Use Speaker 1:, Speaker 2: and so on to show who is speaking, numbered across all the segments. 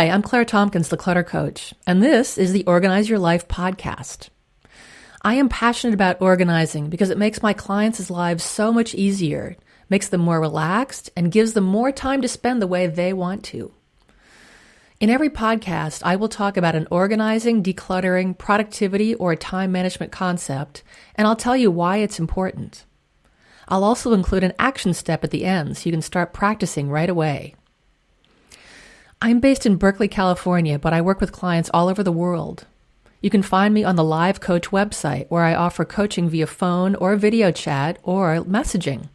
Speaker 1: Hi, I'm Claire Tompkins, the Clutter Coach, and this is the Organize Your Life podcast. I am passionate about organizing because it makes my clients' lives so much easier, makes them more relaxed, and gives them more time to spend the way they want to. In every podcast, I will talk about an organizing, decluttering, productivity, or time management concept, and I'll tell you why it's important. I'll also include an action step at the end so you can start practicing right away. I'm based in Berkeley, California, but I work with clients all over the world. You can find me on the Live Coach website, where I offer coaching via phone or video chat or messaging.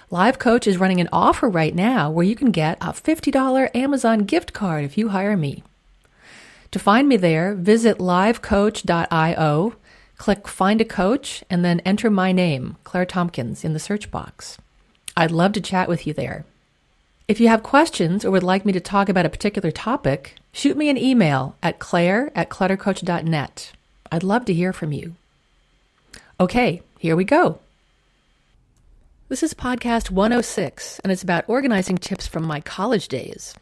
Speaker 1: Live Coach is running an offer right now where you can get a $50 Amazon gift card if you hire me. To find me there, visit livecoach.io, click Find a Coach, and then enter my name, Claire Tompkins, in the search box. I'd love to chat with you there. If you have questions or would like me to talk about a particular topic, shoot me an email at claire@cluttercoach.net. I'd love to hear from you. Okay, here we go. This is podcast 106, and it's about organizing tips from my college days.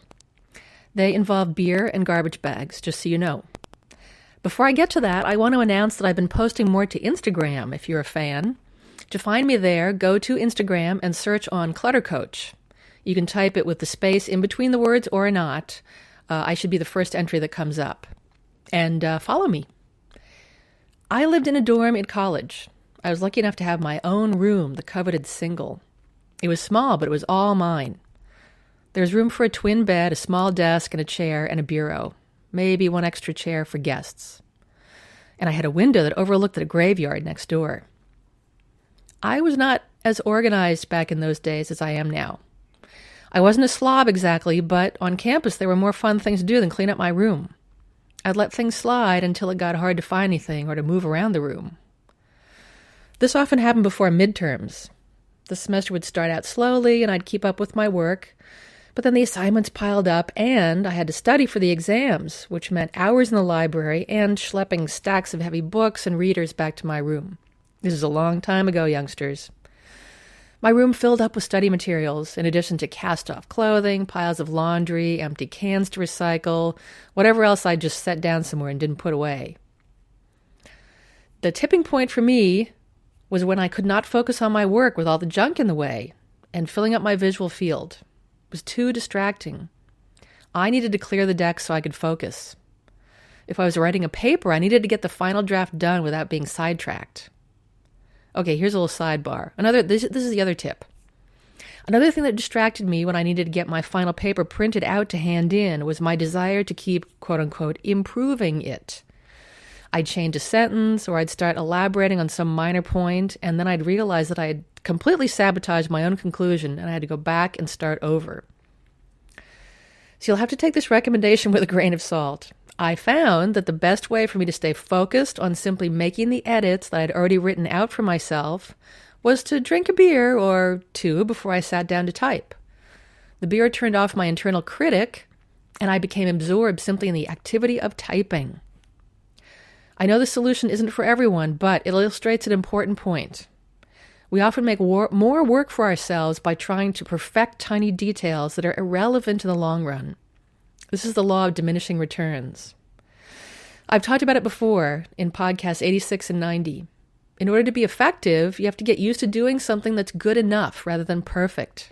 Speaker 1: They involve beer and garbage bags, just so you know. Before I get to that, I want to announce that I've been posting more to Instagram, if you're a fan. To find me there, go to Instagram and search on Clutter Coach. You can type it with the space in between the words or not. I should be the first entry that comes up. And follow me. I lived in a dorm in college. I was lucky enough to have my own room, the coveted single. It was small, but it was all mine. There was room for a twin bed, a small desk, and a chair, and a bureau. Maybe one extra chair for guests. And I had a window that overlooked a graveyard next door. I was not as organized back in those days as I am now. I wasn't a slob exactly, but on campus there were more fun things to do than clean up my room. I'd let things slide until it got hard to find anything or to move around the room. This often happened before midterms. The semester would start out slowly and I'd keep up with my work, but then the assignments piled up and I had to study for the exams, which meant hours in the library and schlepping stacks of heavy books and readers back to my room. This is a long time ago, youngsters. My room filled up with study materials, in addition to cast-off clothing, piles of laundry, empty cans to recycle, whatever else I just set down somewhere and didn't put away. The tipping point for me was when I could not focus on my work with all the junk in the way and filling up my visual field. It was too distracting. I needed to clear the deck so I could focus. If I was writing a paper, I needed to get the final draft done without being sidetracked. Okay, here's a little sidebar. This is the other tip. Another thing that distracted me when I needed to get my final paper printed out to hand in was my desire to keep, quote-unquote, improving it. I'd change a sentence or I'd start elaborating on some minor point, and then I'd realize that I had completely sabotaged my own conclusion and I had to go back and start over. So you'll have to take this recommendation with a grain of salt. I found that the best way for me to stay focused on simply making the edits that I'd already written out for myself was to drink a beer or two before I sat down to type. The beer turned off my internal critic, and I became absorbed simply in the activity of typing. I know the solution isn't for everyone, but it illustrates an important point. We often make more work for ourselves by trying to perfect tiny details that are irrelevant in the long run. This is the law of diminishing returns. I've talked about it before in podcasts 86 and 90. In order to be effective, you have to get used to doing something that's good enough rather than perfect.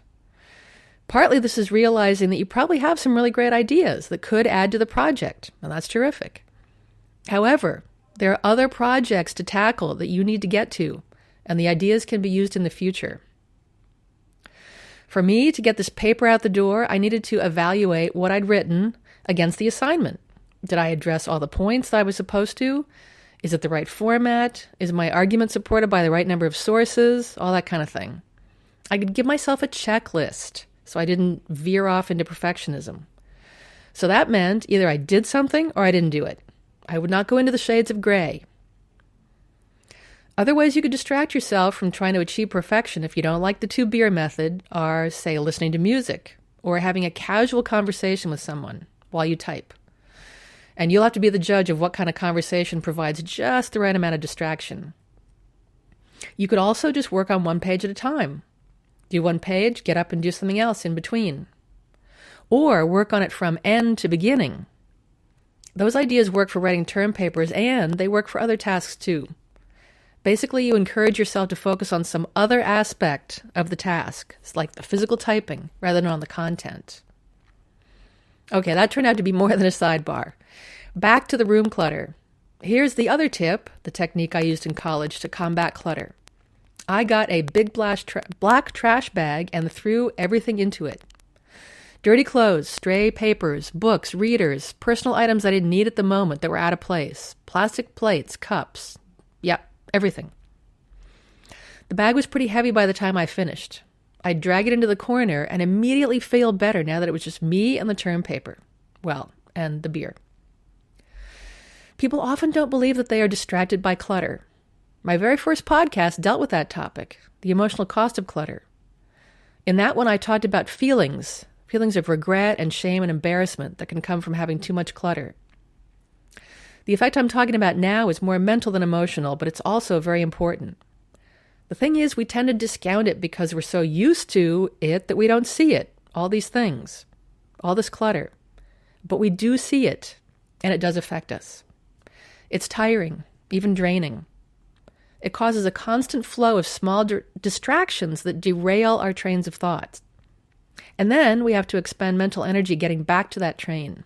Speaker 1: Partly this is realizing that you probably have some really great ideas that could add to the project, and that's terrific. However, there are other projects to tackle that you need to get to, and the ideas can be used in the future. For me to get this paper out the door, I needed to evaluate what I'd written against the assignment. Did I address all the points that I was supposed to? Is it the right format? Is my argument supported by the right number of sources? All that kind of thing. I could give myself a checklist so I didn't veer off into perfectionism. So that meant either I did something or I didn't do it. I would not go into the shades of gray. Other ways you could distract yourself from trying to achieve perfection if you don't like the 2-beer method are, say, listening to music or having a casual conversation with someone while you type. And you'll have to be the judge of what kind of conversation provides just the right amount of distraction. You could also just work on one page at a time. Do one page, get up and do something else in between. or work on it from end to beginning. Those ideas work for writing term papers, and they work for other tasks too. Basically, you encourage yourself to focus on some other aspect of the task. It's like the physical typing rather than on the content. Okay, that turned out to be more than a sidebar. Back to the room clutter. Here's the other tip, the technique I used in college to combat clutter. I got a big black trash bag and threw everything into it. Dirty clothes, stray papers, books, readers, personal items I didn't need at the moment that were out of place, plastic plates, cups. Yep, everything. The bag was pretty heavy by the time I finished. I'd drag it into the corner and immediately feel better now that it was just me and the term paper. Well, and the beer. People often don't believe that they are distracted by clutter. My very first podcast dealt with that topic, the emotional cost of clutter. In that one, I talked about feelings of regret and shame and embarrassment that can come from having too much clutter. The effect I'm talking about now is more mental than emotional, but it's also very important. The thing is, we tend to discount it because we're so used to it that we don't see it, all these things, all this clutter. But we do see it, and it does affect us. It's tiring, even draining. It causes a constant flow of small distractions that derail our trains of thought. And then we have to expend mental energy getting back to that train.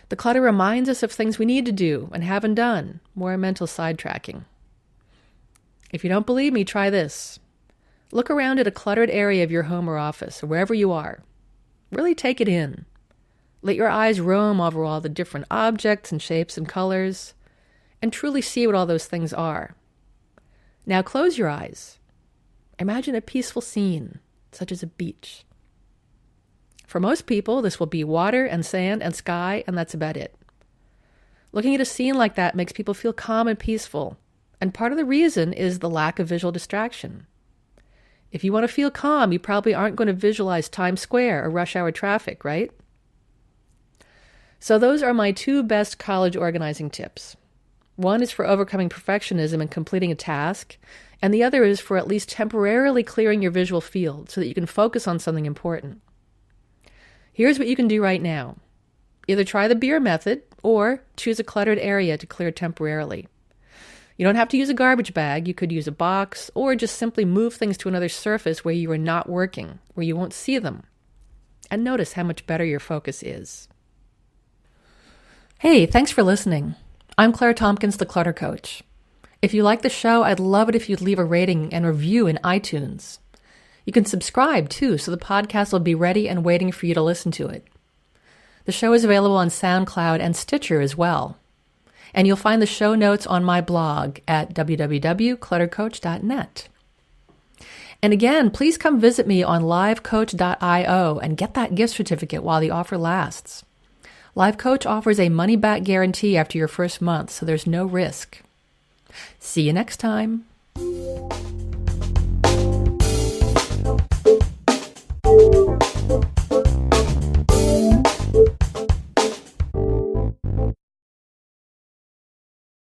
Speaker 1: The clutter reminds us of things we need to do and haven't done, more mental sidetracking. If you don't believe me, try this. Look around at a cluttered area of your home or office, or wherever you are. Really take it in. Let your eyes roam over all the different objects and shapes and colors, and truly see what all those things are. Now close your eyes. Imagine a peaceful scene, such as a beach. For most people, this will be water and sand and sky, and that's about it. Looking at a scene like that makes people feel calm and peaceful, and part of the reason is the lack of visual distraction. If you want to feel calm, you probably aren't going to visualize Times Square or rush hour traffic, right? So those are my two best college organizing tips. One is for overcoming perfectionism and completing a task, and the other is for at least temporarily clearing your visual field so that you can focus on something important. Here's what you can do right now. Either try the beer method or choose a cluttered area to clear temporarily. You don't have to use a garbage bag. You could use a box or just simply move things to another surface where you are not working, where you won't see them. And notice how much better your focus is. Hey, thanks for listening. I'm Claire Tompkins, the Clutter Coach. If you like the show, I'd love it if you'd leave a rating and review in iTunes. You can subscribe, too, so the podcast will be ready and waiting for you to listen to it. The show is available on SoundCloud and Stitcher as well. And you'll find the show notes on my blog at www.cluttercoach.net. And again, please come visit me on livecoach.io and get that gift certificate while the offer lasts. Live Coach offers a money-back guarantee after your first month, so there's no risk. See you next time.